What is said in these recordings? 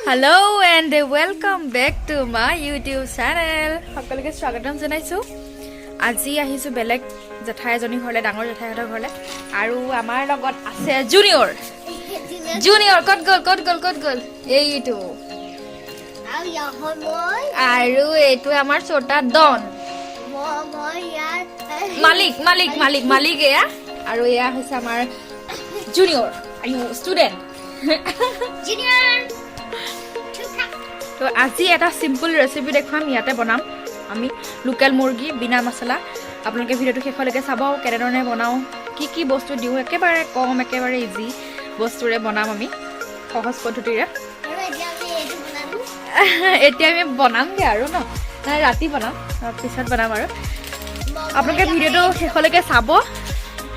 Hello and welcome back to my YouTube channel. সকলকে স্বাগতম জনাইছো। আজি আহিছো বেলেগ জেঠাই এজনী ঘৰলে ডাঙৰ জেঠাইহঁতৰ ঘৰলে আৰু আমাৰ লগত আছে জুনিয়ৰ কত গল এইটো আৰু এইটো আমাৰ ছোটা ডন মালিক এয়া আৰু এয়া হৈছে আমাৰ জুনিয়ৰ ষ্টুডেন্ট জুনিয়ৰ তো আজি এটা সিম্পল ৰেচিপি দেখাম ইয়াতে বনাম আমি লোকেল মুৰ্গী বিনা মছলা আপোনালোকে ভিডিওটো শেষলৈকে চাব কেনেধৰণে বনাও কি বস্তু দিও একেবাৰে কম একেবাৰে ইজি বস্তুৰে বনাম আমি সহজ পদ্ধতিৰে এতিয়া আমি বনামগে আৰু ন নাই ৰাতি বনাম পিছত বনাম আৰু আপোনালোকে ভিডিওটো শেষলৈকে চাব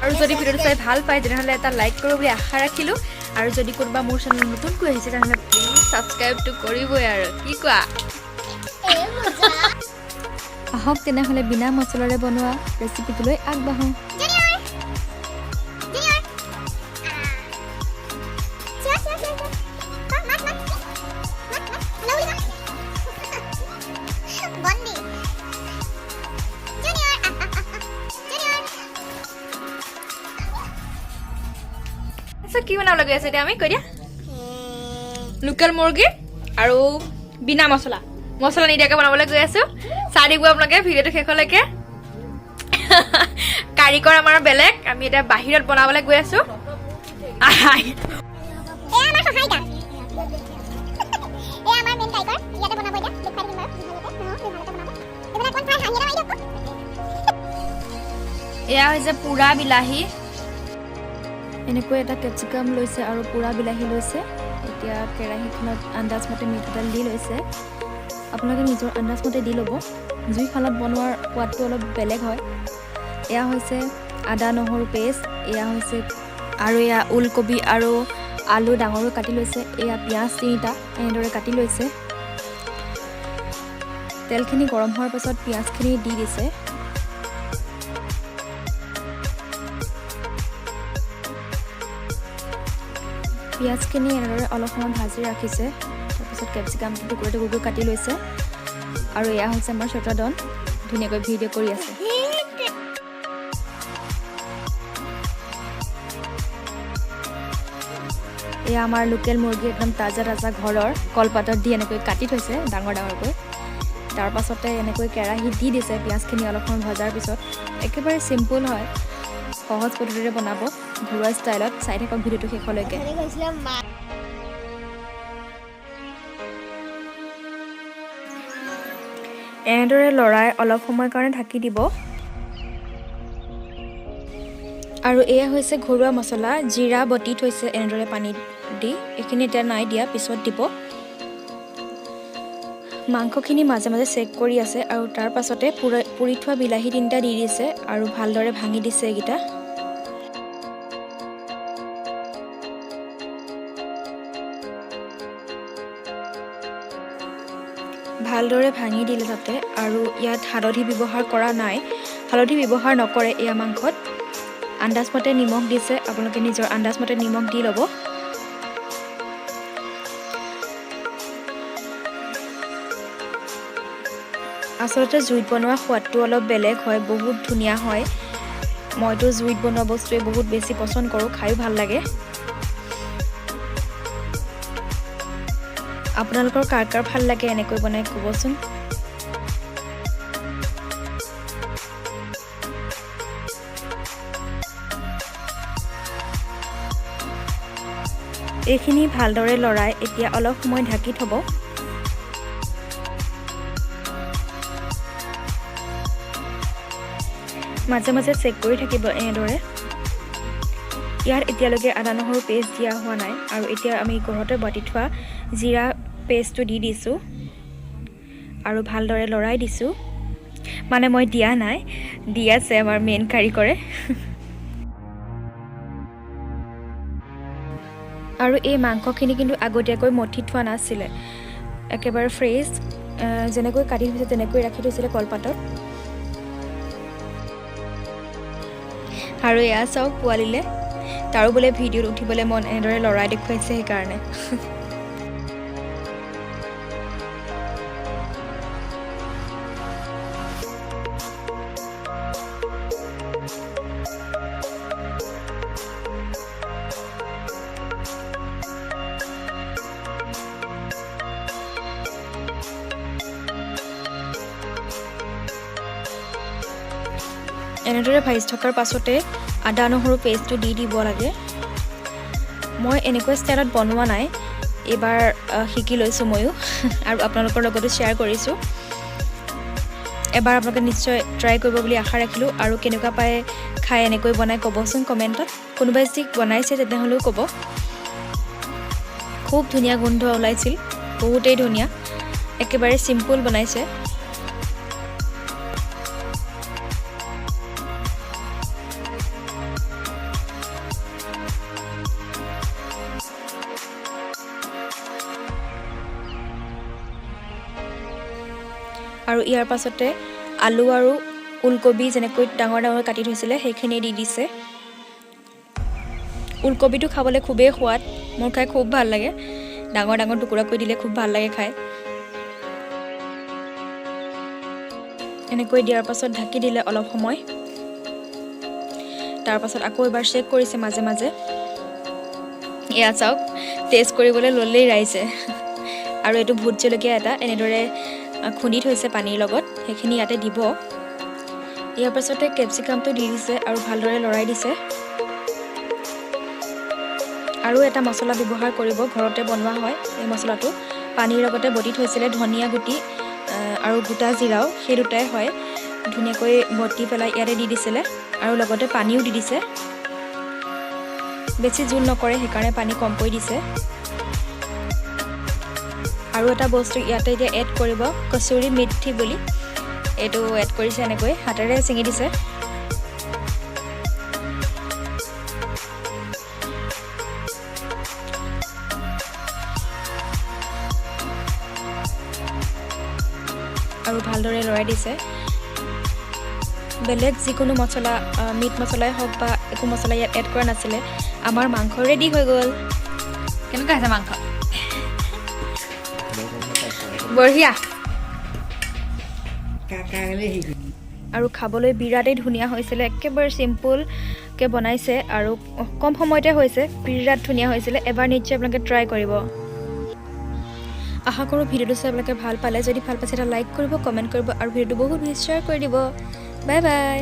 আৰু যদি ভিডিওটো চাই ভাল পায় তেনেহ'লে এটা লাইক কৰিব বুলি আশা ৰাখিলো আৰু যদি কোনোবা মোৰ চেনেল নতুনকৈ আহিছে তেনেহ'লে প্লিজ সাবস্ক্ৰাইবটো কৰিবই আৰু কি কোৱা আহক তেনেহ'লে বিনা মছলাৰে বনোৱা ৰেচিপিটোলৈ আগবাঢ়ো কি বনাব লাগি আছে এতিয়া আমি কৈ দিয়া লোকেল মুৰ্গী আৰু বিনা মছলা নিদিয়াকৈ বনাবলৈ গৈ আছো চাই দিব আপোনালোকে ভিডিওটো শেষলৈকে কাৰিকৰ আমাৰ বেলেগ আমি এতিয়া বাহিৰত বনাবলৈ গৈ আছো এয়া হৈছে পুৰা বিলাহী এনেকৈ এটা কেপচিকাম লৈছে আৰু পুৰা বিলাহী লৈছে এতিয়া কেৰাহীখনত আন্দাজ মতে মিঠাতেল দি লৈছে আপোনালোকে নিজৰ আন্দাজ মতে দি ল'ব জুই শালত বনোৱাৰ সোৱাদটো অলপ বেলেগ হয় এয়া হৈছে আদা নহৰু পেষ্ট এয়া হৈছে আৰু এয়া ওলকবি আৰু আলু ডাঙৰকৈ কাটি লৈছে এয়া পিঁয়াজ 3টা এনেদৰে কাটি লৈছে তেলখিনি গৰম হোৱাৰ পাছত পিঁয়াজখিনি দি দিছে পিঁয়াজখিনি এনেদৰে অলপ সময় ভাজি ৰাখিছে তাৰপিছত কেপচিকামটো টুকুৰা কাটি লৈছে আৰু এয়া হৈছে আমাৰ ছোটা ডন ধুনীয়াকৈ ভিডিঅ' কৰি আছে এয়া আমাৰ লোকেল মুৰ্গী একদম তাজা ঘৰৰ কলপাতত দি এনেকৈ কাটি থৈছে ডাঙৰকৈ তাৰ পাছতে এনেকৈ কেৰাহীত দি দিছে পিঁয়াজখিনি অলপ সময় ভজাৰ পিছত একেবাৰে চিম্পুল হয় সহজ পদ্ধতিৰে বনাব ঘৰুৱা ষ্টাইলত চাই থাকক ভিডিওটো শেষলৈকে এনেদৰে লৰাই অলপ সময়ৰ কাৰণে ঢাকি দিব আৰু এয়া হৈছে ঘৰুৱা মছলা জিৰা বটি থৈছে এনেদৰে পানী দি এইখিনি এতিয়া নাই দিয়া পিছত দিব মাংসখিনি মাজে মাজে চেক কৰি আছে আৰু তাৰ পাছতে পুৰি থোৱা বিলাহী 3টা দি দিছে আৰু ভালদৰে ভাঙি দিছে এইকেইটা ভালদৰে ভাঙি দিলে তাতে আৰু ইয়াত হালধি ব্যৱহাৰ কৰা নাই হালধি ব্যৱহাৰ নকৰে এয়া মাংসত আন্দাজমতে নিমখ দিছে আপোনালোকে নিজৰ আন্দাজমতে নিমখ দি ল'ব আচলতে জুইত বনোৱা সোৱাদটো অলপ বেলেগ হয় বহুত ধুনীয়া হয় মইতো জুইত বনোৱা বস্তুৱে বহুত বেছি পচন্দ কৰোঁ খায়ো ভাল লাগে আপোনালোকৰ কাৰ ভাল লাগে এনেকৈ বনাই ক'বচোন এইখিনি ভালদৰে লৰাই এতিয়া অলপ সময় ঢাকি থ'ব মাজে মাজে চেক কৰি থাকিব এনেদৰে ইয়াৰ এতিয়ালৈকে আদা নহৰু পেষ্ট দিয়া হোৱা নাই আৰু এতিয়া আমি ঘৰতে বাটি থোৱা জিৰা পেষ্টটো দি দিছোঁ আৰু ভালদৰে লৰাই দিছোঁ মানে মই দিয়া নাই দি আছে আমাৰ মেইন কাৰিকৰে আৰু এই মাংসখিনি কিন্তু আগতীয়াকৈ মঠি থোৱা নাছিলে একেবাৰে ফ্ৰেছ যেনেকৈ কাটি থৈছে তেনেকৈ ৰাখি থৈছিলে কলপাতত আৰু এয়া চাওক পোৱালিলে তাৰো বোলে ভিডিঅ'ত উঠিবলৈ মন এনেদৰে লৰাই দেখুৱাইছে সেইকাৰণে এনেদৰে ভাজি থকাৰ পাছতে আদা নহৰু পেষ্টটো দি দিব লাগে। মই এনেকুৱা ষ্টাইলত বনোৱা নাই, এইবাৰ শিকি লৈছোঁ ময়ো আৰু আপোনালোকৰ লগতো শ্বেয়াৰ কৰিছোঁ। এবাৰ আপোনালোকে নিশ্চয় ট্ৰাই কৰিব বুলি আশা ৰাখিলোঁ। আৰু কেনেকুৱা পায় খাই এনেকৈ বনাই ক'বচোন কমেণ্টত। কোনোবাই যদি বনাইছে তেতিয়াহ'লেও ক'ব। খুব ধুনীয়া গোন্ধ ওলাইছিল, বহুতেই ধুনীয়া, একেবাৰে চিম্পুল বনাইছে। আৰু ইয়াৰ পাছতে আলু আৰু ওলকবি যেনেকৈ ডাঙৰ ডাঙৰ কাটি থৈছিলে সেইখিনি দি দিছে। ওলকবিটো খাবলৈ খুবেই সোৱাদ, মোৰ খাই খুব ভাল লাগে। ডাঙৰ ডাঙৰ টুকুৰা কৰি দিলে খুব ভাল লাগে খাই। এনেকৈ দিয়াৰ পাছত ঢাকি দিলে অলপ সময়। তাৰ পাছত আকৌ এবাৰ চেক কৰিছে মাজে মাজে। এয়া চাওক, টেষ্ট কৰিবলৈ ল'লেই ৰাইজে। আৰু এইটো ভোট জলকীয়া এটা এনেদৰে খুন্দি থৈছে পানীৰ লগত, সেইখিনি ইয়াতে দিব। ইয়াৰ পাছতে কেপচিকামটো দি দিছে আৰু ভালদৰে লৰাই দিছে। আৰু এটা মছলা ব্যৱহাৰ কৰিব, ঘৰতে বনোৱা হয় এই মছলাটো। পানীৰ লগতে বটি থৈছিলে ধনিয়া গুটি আৰু গোটা জিৰাও, সেই দুটাই হয়। ধুনীয়াকৈ বটি পেলাই ইয়াতে দি দিছিলে আৰু লগতে পানীও দি দিছে। বেছি জোল নকৰে, সেইকাৰণে পানী কমকৈ দিছে। আৰু এটা বস্তু ইয়াতে এতিয়া এড কৰিব, কচুৰি মেথি বুলি, এইটো এড কৰিছে। এনেকৈ হাতেৰে ছিঙি দিছে। আৰু ভালদৰে লৰাই দিছে। বেলেগ যিকোনো মছলা, মিট মছলাই হওক বা একো মছলা ইয়াত এড কৰা নাছিলে। আমাৰ মাংস ৰেডি হৈ গ'ল। কেনেকুৱা আছে মাংস? বঢ়িয়া। আৰু খাবলৈ বিৰাটেই ধুনীয়া হৈছিলে, একেবাৰে চিম্পুলকৈ বনাইছে আৰু কম সময়তে হৈছে, বিৰাট ধুনীয়া হৈছিলে। এবাৰ নিশ্চয় আপোনালোকে ট্ৰাই কৰিব। আশা কৰোঁ ভিডিঅ'টো চাই আপোনালোকে ভাল পালে। যদি ভাল পাইছে এটা লাইক কৰিব, কমেণ্ট কৰিব আৰু ভিডিঅ'টো বহুত শ্বেয়াৰ কৰি দিব। Bye bye.